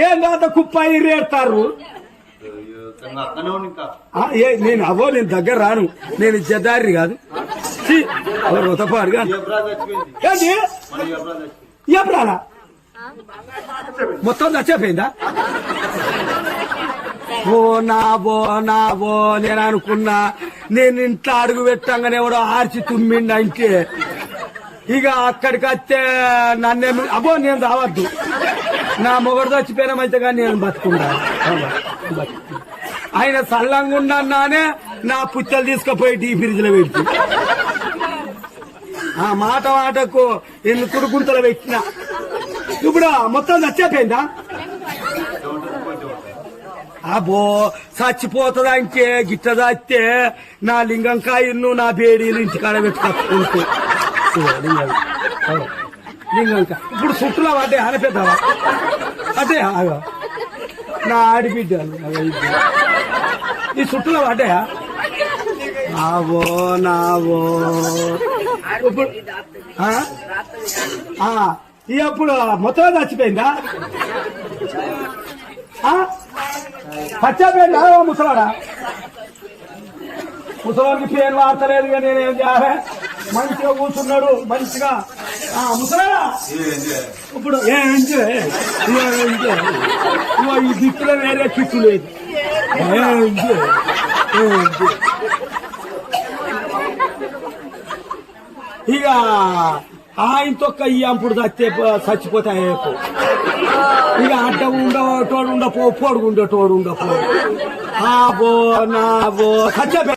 ఏం కాదు కుప్ప ఇరేడతారు. నేను అవో నేను దగ్గర రాను, నేను జదారి కాదు పాడుగా ఎప్పుడా మొత్తం చచ్చిపోయిందా? ఓ నాబో నేను అనుకున్నా నేను ఇంట్లో అడుగు పెట్టంగానే ఎవడో ఆర్చి తుమ్మిండి అంటే ఇక అక్కడికి వస్తే నన్నేమి అబ్బో నేను రావద్దు, నా మొగడు చచ్చిపోయినామైతే కానీ నేను బతుకున్నా. ఆయన సల్లంగా ఉన్నానే నా పుచ్చలు తీసుకుపోయి డీ ఫ్రిడ్జ్ లో పెట్టి ఆ మాటకు ఎన్ని కుడుకుంతలు పెట్టినా ఇప్పుడు మొత్తం చచ్చిపోయిందా? అబ్బో చచ్చిపోతుంది అంటే గిట్ట దాస్తే నా లింగంకాయను నా బేడీలు ఇంటికాడ పెట్టుకుంటూ లింగంకాయ ఇప్పుడు చుట్టులో పడ్డే ఆనపెద్దావా అదే నా ఆడిబిడ్డలు ఈ చుట్టులో పడ్డాయా? నావో ఇప్పుడు ఇప్పుడు మొత్తం చచ్చిపోయిందా? చచ్చిపోయిందా ముసలాడా? ముసలాడికి పేరు వాడతలేదు, నేనేం చేయాలి? మంచిగా కూర్చున్నాడు మంచిగా. ముసలాడా ఇప్పుడు ఈ దిక్కులో వేరే కిక్కు లేదు. ఇక ఆయనతో అప్పుడు చచ్చిపోతాయి. ఇక అడ్డ ఉండటోడు ఉండపో, పొడుగు ఉండటోడు ఉండపో. నాబో చచ్చిపోయి